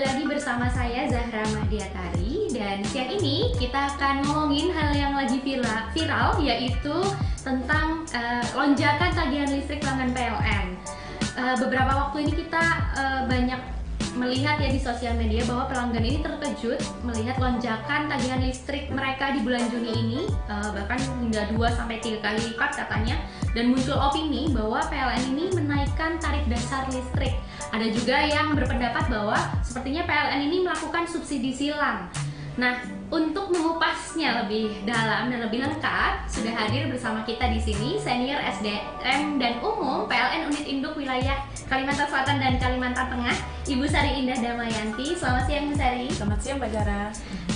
lagi bersama saya Zahra Mahdiatari, dan siang ini kita akan ngomongin hal yang lagi viral yaitu tentang lonjakan tagihan listrik pelanggan PLN. Beberapa waktu ini kita banyak melihat ya di sosial media bahwa pelanggan ini terkejut melihat lonjakan tagihan listrik mereka di bulan Juni ini, bahkan hingga 2-3 kali lipat katanya, dan muncul opini bahwa PLN ini menaikkan tarif dasar listrik. Ada juga yang berpendapat bahwa sepertinya PLN ini melakukan subsidi silang. Nah, untuk mengupasnya lebih dalam dan lebih lengkap, sudah hadir bersama kita di sini Senior SDM dan Umum PLN Unit Induk Wilayah Kalimantan Selatan dan Kalimantan Tengah, Ibu Sari Indah Damayanti. Selamat siang, Bu Sari. Selamat siang, Mbak Zahra.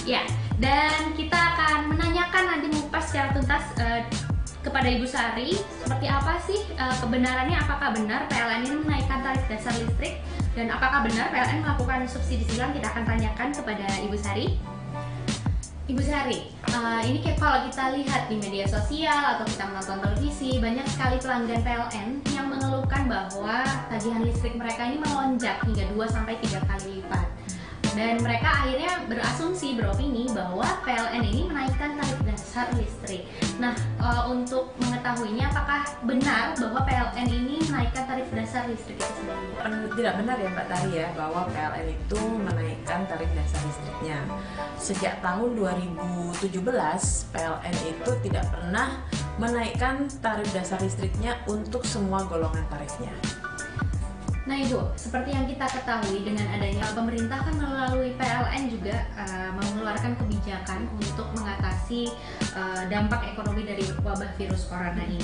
Ya, dan kita akan menanyakan nanti mengupas secara tuntas kepada Ibu Sari, seperti apa sih kebenarannya, apakah benar PLN ini menaikkan tarif dasar listrik, dan apakah benar PLN melakukan subsidi silang? Kita akan tanyakan kepada Ibu Sari. Ibu Sari, ini kalau kita lihat di media sosial atau kita menonton televisi, banyak sekali pelanggan PLN yang mengeluhkan bahwa tagihan listrik mereka ini melonjak hingga 2-3 kali lipat. Dan mereka akhirnya beropini bahwa PLN ini menaikkan tarif dasar listrik. Nah, untuk mengetahuinya, apakah benar bahwa PLN ini menaikkan tarif dasar listrik itu sendiri? Tidak benar ya, Mbak Tari, ya, bahwa PLN itu menaikkan tarif dasar listriknya. Sejak tahun 2017, PLN itu tidak pernah menaikkan tarif dasar listriknya untuk semua golongan tarifnya. Nah Ibu, seperti yang kita ketahui, dengan adanya pemerintah kan melalui PLN juga mengeluarkan kebijakan untuk mengatasi dampak ekonomi dari wabah virus corona ini.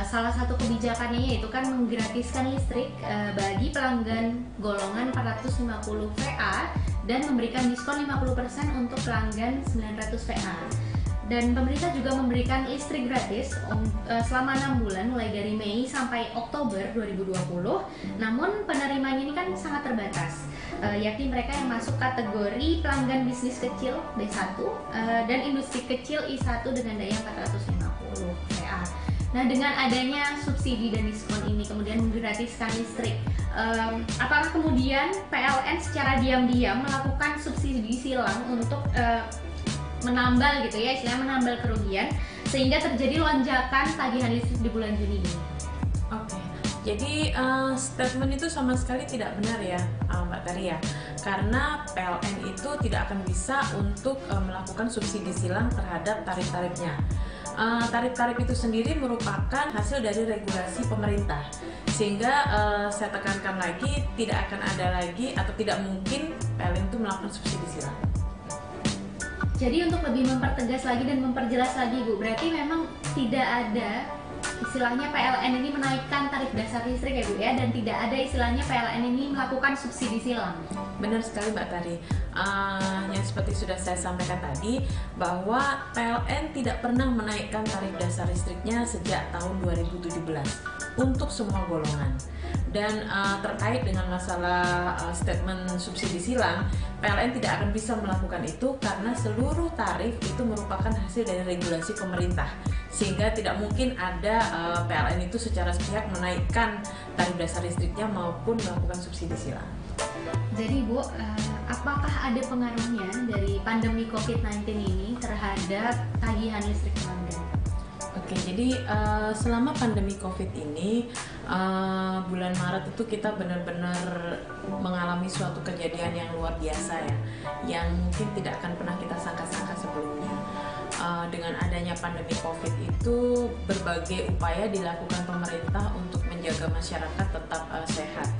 Salah satu kebijakannya yaitu kan menggratiskan listrik bagi pelanggan golongan 450 VA dan memberikan diskon 50% untuk pelanggan 900 VA. Dan pemerintah juga memberikan listrik gratis selama 6 bulan mulai dari Mei sampai Oktober 2020. Namun penerimanya ini kan sangat terbatas, yakni mereka yang masuk kategori pelanggan bisnis kecil B1 dan industri kecil I1 dengan daya 450 VA. Nah, dengan adanya subsidi dan diskon ini kemudian menggratiskan listrik, apakah kemudian PLN secara diam-diam melakukan subsidi silang untuk menambal gitu ya, istilahnya menambal kerugian sehingga terjadi lonjakan tagihan listrik di bulan Juni ini? Oke, jadi statement itu sama sekali tidak benar ya, Mbak Tari, ya, karena PLN itu tidak akan bisa untuk melakukan subsidi silang terhadap tarif-tarifnya. Tarif-tarif itu sendiri merupakan hasil dari regulasi pemerintah, sehingga saya tekankan lagi, tidak akan ada lagi atau tidak mungkin PLN itu melakukan subsidi silang. Jadi untuk lebih mempertegas lagi dan memperjelas lagi, Bu, berarti memang tidak ada istilahnya PLN ini menaikkan tarif dasar listrik ya, Bu, ya, dan tidak ada istilahnya PLN ini melakukan subsidi silang. Benar sekali, Mbak Tari. Yang seperti sudah saya sampaikan tadi, bahwa PLN tidak pernah menaikkan tarif dasar listriknya sejak tahun 2017 untuk semua golongan. Dan terkait dengan masalah statement subsidi silang, PLN tidak akan bisa melakukan itu karena seluruh tarif itu merupakan hasil dari regulasi pemerintah, sehingga tidak mungkin ada PLN itu secara sepihak menaikkan tarif dasar listriknya maupun melakukan subsidi silang. Jadi Bu, apakah ada pengaruhnya dari pandemi COVID-19 ini terhadap tagihan listrik pelanggan? Oke, jadi selama pandemi COVID ini, bulan Maret itu kita benar-benar mengalami suatu kejadian yang luar biasa ya, yang mungkin tidak akan pernah kita sangka-sangka sebelumnya. Dengan adanya pandemi COVID itu, berbagai upaya dilakukan pemerintah untuk menjaga masyarakat tetap sehat.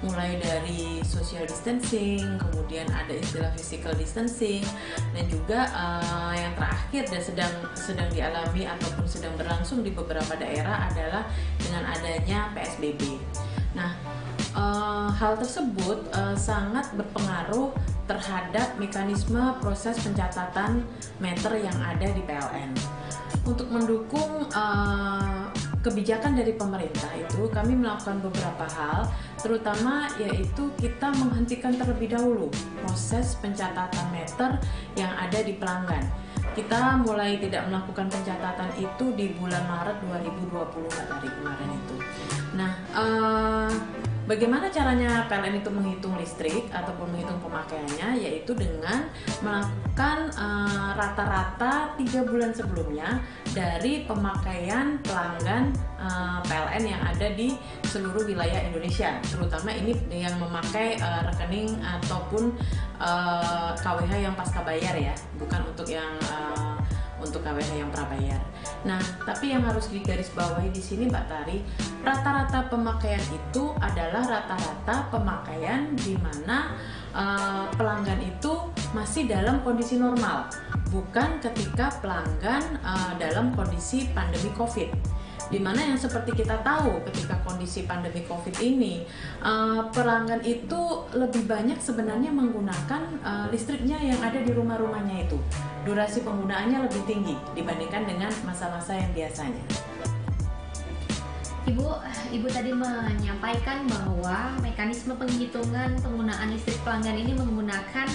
Mulai dari social distancing, kemudian ada istilah physical distancing, dan juga yang terakhir dan sedang dialami ataupun sedang berlangsung di beberapa daerah adalah dengan adanya PSBB. Nah, hal tersebut sangat berpengaruh terhadap mekanisme proses pencatatan meter yang ada di PLN. Untuk mendukung kebijakan dari pemerintah itu, kami melakukan beberapa hal, terutama yaitu kita menghentikan terlebih dahulu proses pencatatan meter yang ada di pelanggan. Kita mulai tidak melakukan pencatatan itu di bulan Maret 2020 dari kemarin itu. Nah, Bagaimana caranya PLN itu menghitung listrik ataupun menghitung pemakaiannya, yaitu dengan melakukan rata-rata 3 bulan sebelumnya dari pemakaian pelanggan PLN yang ada di seluruh wilayah Indonesia, terutama ini yang memakai rekening ataupun KWH yang pasca bayar ya, bukan untuk yang untuk KWH yang prabayar. Nah, tapi yang harus digarisbawahi di sini Mbak Tari, rata-rata pemakaian itu adalah rata-rata pemakaian di mana pelanggan itu masih dalam kondisi normal, bukan ketika pelanggan dalam kondisi pandemi COVID. Dimana yang seperti kita tahu ketika kondisi pandemi COVID ini pelanggan itu lebih banyak sebenarnya menggunakan listriknya yang ada di rumah-rumahnya itu. Durasi penggunaannya lebih tinggi dibandingkan dengan masa-masa yang biasanya. Ibu tadi menyampaikan bahwa mekanisme penghitungan penggunaan listrik pelanggan ini menggunakan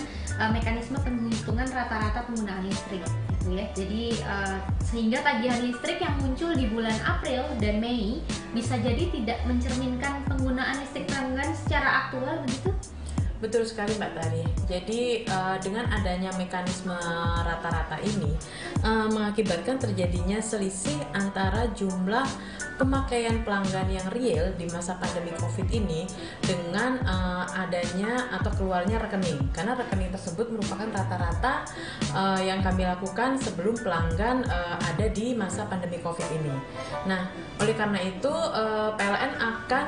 mekanisme penghitungan rata-rata penggunaan listrik, gitu ya. Jadi sehingga tagihan listrik yang muncul di bulan April dan Mei bisa jadi tidak mencerminkan penggunaan listrik pelanggan secara aktual, begitu? Betul sekali Mbak Tari. Jadi dengan adanya mekanisme rata-rata ini mengakibatkan terjadinya selisih antara jumlah pemakaian pelanggan yang real di masa pandemi COVID ini dengan adanya atau keluarnya rekening. Karena rekening tersebut merupakan rata-rata yang kami lakukan sebelum pelanggan ada di masa pandemi COVID ini. Nah, oleh karena itu PLN akan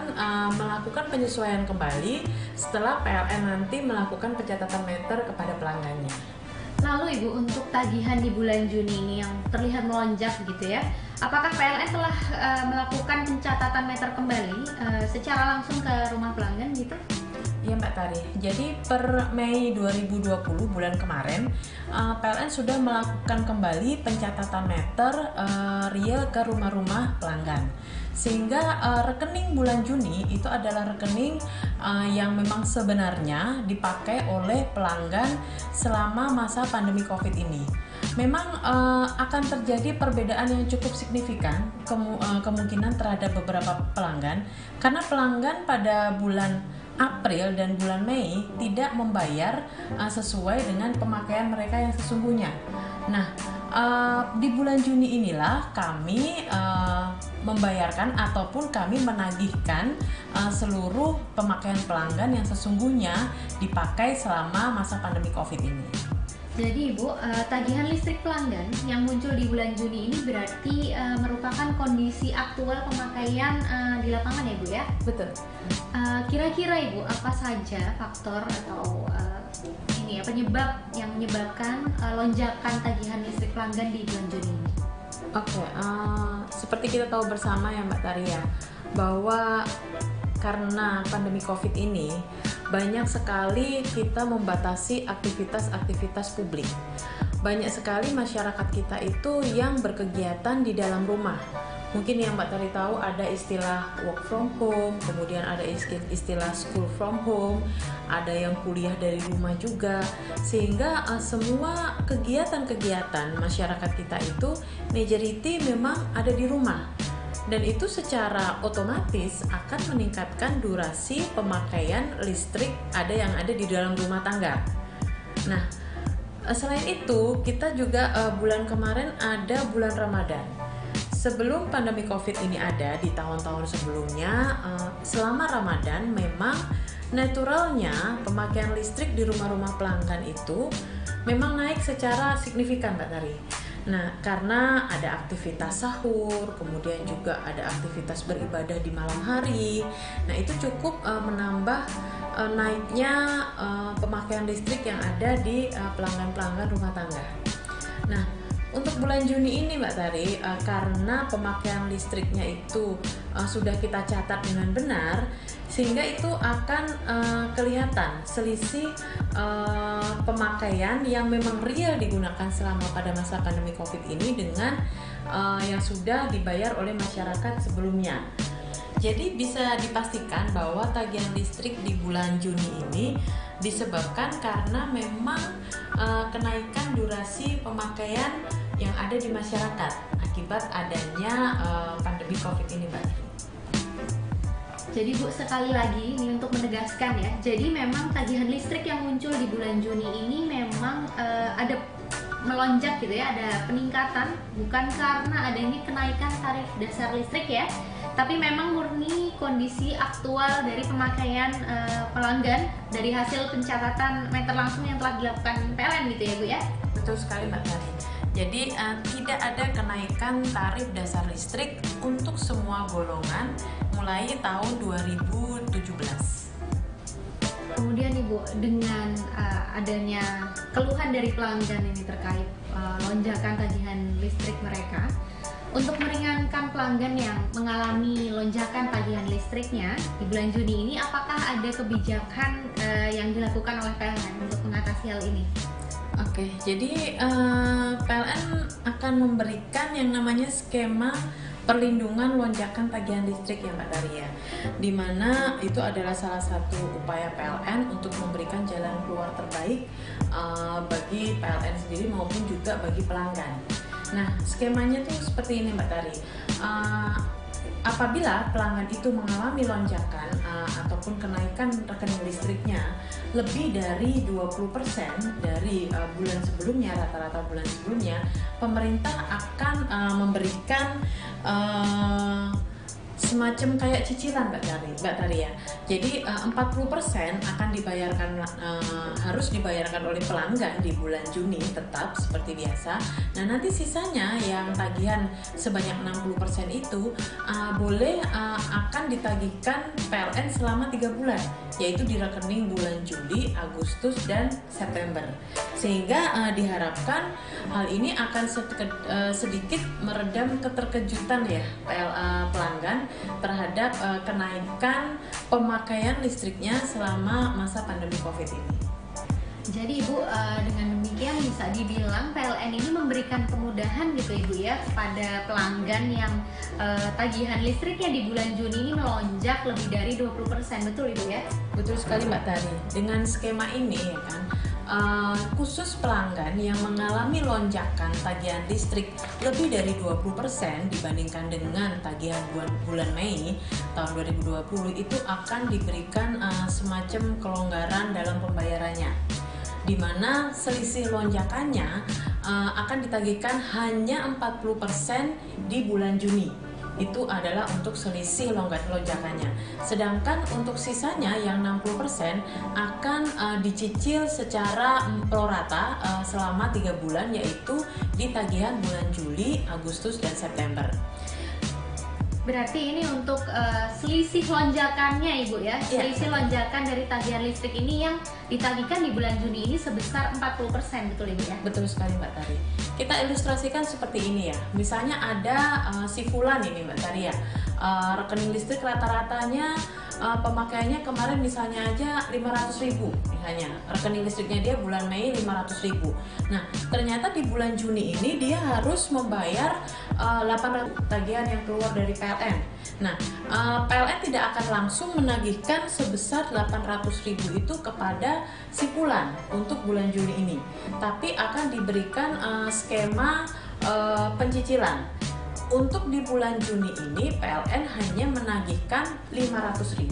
melakukan penyesuaian kembali setelah PLN nanti melakukan pencatatan meter kepada pelanggannya. Lalu Ibu, untuk tagihan di bulan Juni ini yang terlihat melonjak gitu ya, apakah PLN telah melakukan pencatatan meter kembali secara langsung ke rumah pelanggan gitu? Iya Mbak Tari, jadi per Mei 2020 bulan kemarin PLN sudah melakukan kembali pencatatan meter real ke rumah-rumah pelanggan. Sehingga rekening bulan Juni itu adalah rekening yang memang sebenarnya dipakai oleh pelanggan selama masa pandemi COVID ini. Memang akan terjadi perbedaan yang cukup signifikan kemungkinan terhadap beberapa pelanggan, karena pelanggan pada bulan April dan bulan Mei tidak membayar sesuai dengan pemakaian mereka yang sesungguhnya. Nah, di bulan Juni inilah kami membayarkan ataupun kami menagihkan seluruh pemakaian pelanggan yang sesungguhnya dipakai selama masa pandemi COVID ini. Jadi Ibu, tagihan listrik pelanggan yang muncul di bulan Juni ini berarti merupakan kondisi aktual pemakaian di lapangan ya Bu ya? Betul. Kira-kira Ibu, apa saja faktor atau penyebab yang menyebabkan lonjakan tagihan listrik pelanggan di bulan Juni ini? Oke, seperti kita tahu bersama ya Mbak Tari ya, bahwa karena pandemi COVID ini banyak sekali kita membatasi aktivitas-aktivitas publik. Banyak sekali masyarakat kita itu yang berkegiatan di dalam rumah. Mungkin yang Mbak Tari tahu ada istilah work from home, kemudian ada istilah school from home, ada yang kuliah dari rumah juga. Sehingga semua kegiatan-kegiatan masyarakat kita itu majority memang ada di rumah. Dan itu secara otomatis akan meningkatkan durasi pemakaian listrik yang ada di dalam rumah tangga. Nah, selain itu kita juga bulan kemarin ada bulan Ramadan. Sebelum pandemi COVID ini ada di tahun-tahun sebelumnya, selama Ramadan memang naturalnya pemakaian listrik di rumah-rumah pelanggan itu memang naik secara signifikan Mbak Tari. Nah, karena ada aktivitas sahur, kemudian juga ada aktivitas beribadah di malam hari. Nah, itu cukup menambah naiknya pemakaian listrik yang ada di pelanggan-pelanggan rumah tangga. Nah, untuk bulan Juni ini Mbak Tari, karena pemakaian listriknya itu sudah kita catat dengan benar, sehingga itu akan kelihatan selisih pemakaian yang memang real digunakan selama pada masa pandemi COVID ini dengan yang sudah dibayar oleh masyarakat sebelumnya. Jadi bisa dipastikan bahwa tagihan listrik di bulan Juni ini disebabkan karena memang kenaikan durasi pemakaian yang ada di masyarakat akibat adanya pandemi COVID ini, Mbak. Jadi Bu, sekali lagi ini untuk menegaskan ya, jadi memang tagihan listrik yang muncul di bulan Juni ini memang ada melonjak gitu ya, ada peningkatan, bukan karena adanya kenaikan tarif dasar listrik ya, tapi memang murni kondisi aktual dari pemakaian pelanggan dari hasil pencatatan meter langsung yang telah dilakukan PLN gitu ya Bu ya. Betul sekali Mbak Tari. Jadi tidak ada kenaikan tarif dasar listrik untuk semua golongan mulai tahun 2017. Kemudian Ibu, dengan adanya keluhan dari pelanggan ini terkait lonjakan tagihan listrik mereka, untuk meringankan pelanggan yang mengalami lonjakan tagihan listriknya di bulan Juni ini, apakah ada kebijakan yang dilakukan oleh PLN untuk mengatasi hal ini? Oke, jadi PLN akan memberikan yang namanya skema perlindungan lonjakan tagihan listrik ya Mbak Daria, di mana itu adalah salah satu upaya PLN untuk memberikan jalan keluar terbaik bagi PLN sendiri maupun juga bagi pelanggan. Nah, skemanya tuh seperti ini Mbak Tari. Apabila pelanggan itu mengalami lonjakan ataupun kenaikan rekening listriknya lebih dari 20% dari bulan sebelumnya, rata-rata bulan sebelumnya, pemerintah akan memberikan semacam kayak cicilan Mbak Tari ya. Jadi 40% akan dibayarkan, harus dibayarkan oleh pelanggan di bulan Juni tetap seperti biasa. Nah, nanti sisanya yang tagihan sebanyak 60% itu akan ditagihkan PLN selama 3 bulan, yaitu di rekening bulan Juli, Agustus, dan September. Sehingga diharapkan hal ini akan sedikit meredam keterkejutan ya pelanggan terhadap kenaikan pemakaian listriknya selama masa pandemi COVID ini. Jadi Ibu, dengan demikian bisa dibilang PLN ini memberikan kemudahan gitu Ibu ya kepada pelanggan yang tagihan listriknya di bulan Juni ini melonjak lebih dari 20%, betul Ibu ya? Betul sekali Mbak Tari. Dengan skema ini ya kan, khusus pelanggan yang mengalami lonjakan tagihan listrik lebih dari 20% dibandingkan dengan tagihan bulan Mei tahun 2020 itu akan diberikan semacam kelonggaran dalam pembayarannya, di mana selisih lonjakannya akan ditagihkan hanya 40% di bulan Juni. Itu adalah untuk selisih lonjakannya. Sedangkan untuk sisanya yang 60% akan dicicil secara pro rata selama 3 bulan, yaitu di tagihan bulan Juli, Agustus, dan September. Berarti ini untuk selisih lonjakannya Ibu ya, selisih lonjakan dari tagihan listrik ini yang ditagihkan di bulan Juni ini sebesar 40%, betul Ibu ya? Betul sekali Mbak Tari. Kita ilustrasikan seperti ini ya, misalnya ada si Fulan ini Mbak Tari ya, rekening listrik rata-ratanya pemakaiannya kemarin misalnya aja 500.000 misalnya, rekening listriknya dia bulan Mei 500.000. Nah, ternyata di bulan Juni ini dia harus membayar 800 tagihan yang keluar dari PLN. Nah, PLN tidak akan langsung menagihkan sebesar 800.000 itu kepada si Fulan untuk bulan Juni ini, tapi akan diberikan skema pencicilan. Untuk di bulan Juni ini PLN hanya menagihkan 500.000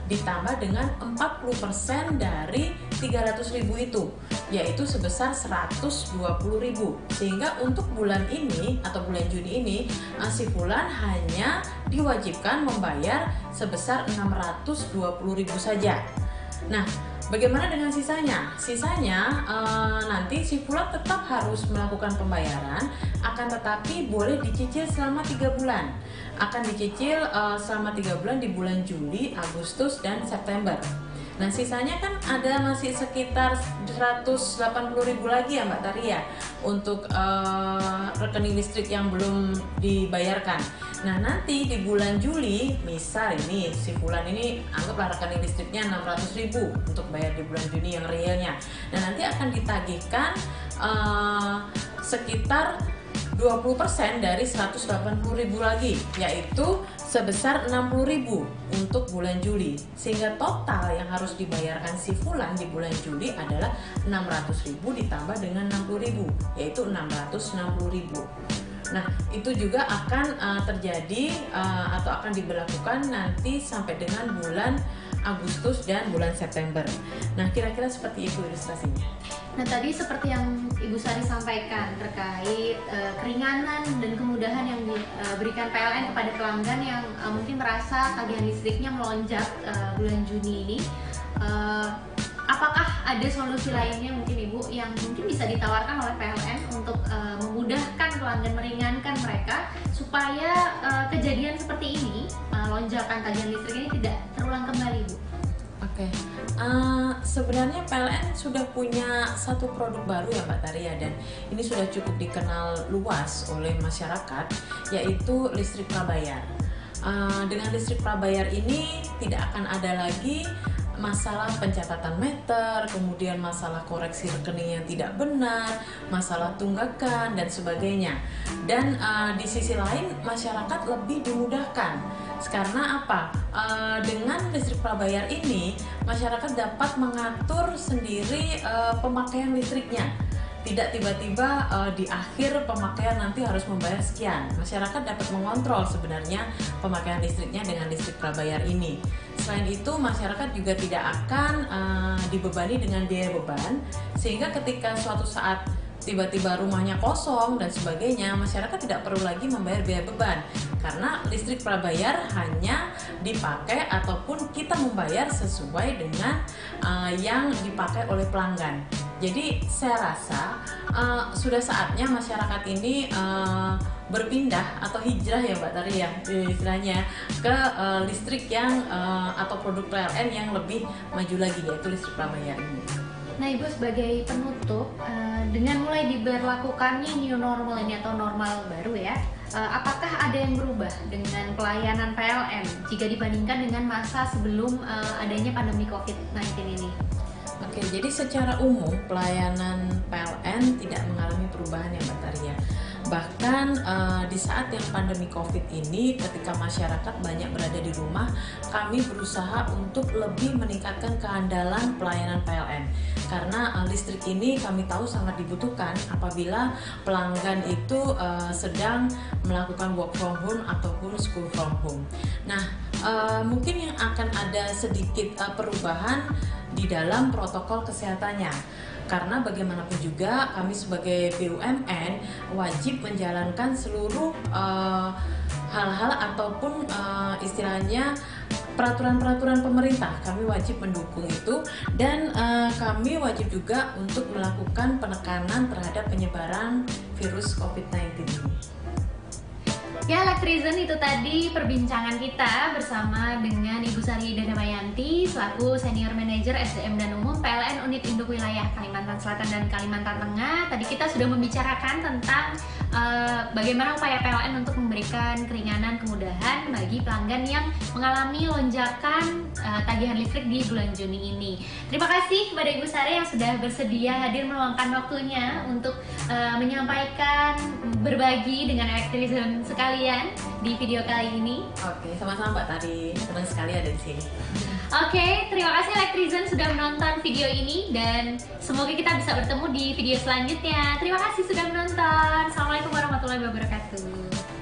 ditambah dengan 40% dari 300.000 itu, yaitu sebesar 120.000. Sehingga untuk bulan ini atau bulan Juni ini si Fulan hanya diwajibkan membayar sebesar 620.000 saja. Nah, bagaimana dengan sisanya? Sisanya nanti si Fulan tetap harus melakukan pembayaran, akan tetapi boleh dicicil selama 3 bulan. Akan dicicil selama 3 bulan di bulan Juli, Agustus, dan September. Nah, sisanya kan ada masih sekitar 180.000 lagi ya Mbak Tari ya, untuk rekening listrik yang belum dibayarkan. Nah, nanti di bulan Juli, misal ini si Fulan ini anggaplah rekening listriknya 600.000 untuk bayar di bulan Juni yang realnya. Nah, nanti akan ditagihkan sekitar 20% dari 180.000 lagi, yaitu sebesar 60.000 untuk bulan Juli. Sehingga total yang harus dibayarkan si Fulan di bulan Juli adalah 600.000 ditambah dengan 60.000, yaitu 660.000. Nah, itu juga akan terjadi atau akan diberlakukan nanti sampai dengan bulan Agustus dan bulan September. Nah, kira-kira seperti itu ilustrasinya. Nah, tadi seperti yang Ibu Sari sampaikan terkait keringanan dan kemudahan yang diberikan PLN kepada pelanggan yang mungkin merasa tagihan listriknya melonjak bulan Juni ini. Apakah ada solusi lainnya mungkin Ibu yang mungkin bisa ditawarkan oleh PLN untuk memudahkan pelanggan, meringankan mereka supaya kejadian seperti ini, lonjakan tagihan listrik ini tidak terulang kembali, Bu? Oke, sebenarnya PLN sudah punya satu produk baru ya Mbak Taria, dan ini sudah cukup dikenal luas oleh masyarakat, yaitu listrik prabayar. Dengan listrik prabayar ini tidak akan ada lagi masalah pencatatan meter, kemudian masalah koreksi rekening yang tidak benar, masalah tunggakan dan sebagainya. Dan di sisi lain masyarakat lebih dimudahkan. Karena apa? Dengan listrik prabayar ini masyarakat dapat mengatur sendiri pemakaian listriknya. Tidak tiba-tiba di akhir pemakaian nanti harus membayar sekian. Masyarakat dapat mengontrol sebenarnya pemakaian listriknya dengan listrik prabayar ini. Selain itu, masyarakat juga tidak akan dibebani dengan biaya beban, sehingga ketika suatu saat tiba-tiba rumahnya kosong dan sebagainya, masyarakat tidak perlu lagi membayar biaya beban, karena listrik prabayar hanya dipakai ataupun kita membayar sesuai dengan yang dipakai oleh pelanggan. Jadi saya rasa sudah saatnya masyarakat ini berpindah atau hijrah ya Mbak Tari ya istilahnya ke listrik yang atau produk PLN yang lebih maju lagi, yaitu listrik prabayar ini. Nah Ibu, sebagai penutup, dengan mulai diberlakukannya new normal ini atau normal baru ya, apakah ada yang berubah dengan pelayanan PLN jika dibandingkan dengan masa sebelum adanya pandemi COVID-19 ini? Oke, jadi secara umum pelayanan PLN tidak mengalami perubahan ya Mbak Taria. Bahkan di saat yang pandemi COVID ini, ketika masyarakat banyak berada di rumah, kami berusaha untuk lebih meningkatkan keandalan pelayanan PLN. Karena listrik ini kami tahu sangat dibutuhkan apabila pelanggan itu sedang melakukan work from home ataupun school from home. Nah, mungkin yang akan ada sedikit perubahan di dalam protokol kesehatannya, karena bagaimanapun juga kami sebagai BUMN wajib menjalankan seluruh hal-hal ataupun istilahnya peraturan-peraturan pemerintah. Kami wajib mendukung itu, dan kami wajib juga untuk melakukan penekanan terhadap penyebaran virus COVID-19 ini. Ya, Elektrizen, itu tadi perbincangan kita bersama dengan Ibu Sari Damayanti selaku Senior Manager SDM dan Umum PLN Unit Induk Wilayah Kalimantan Selatan dan Kalimantan Tengah. Tadi kita sudah membicarakan tentang bagaimana upaya PLN untuk memberikan keringanan, kemudahan bagi pelanggan yang mengalami lonjakan tagihan listrik di bulan Juni ini. Terima kasih kepada Ibu Sari yang sudah bersedia hadir meluangkan waktunya untuk menyampaikan, berbagi dengan Elektrizen sekalian di video kali ini. Oke, sama-sama Mbak Tari, senang sekali ada di sini. Oke, terima kasih Elektrizen sudah menonton video ini, dan semoga kita bisa bertemu di video selanjutnya. Terima kasih sudah menonton. Assalamualaikum warahmatullahi wabarakatuh.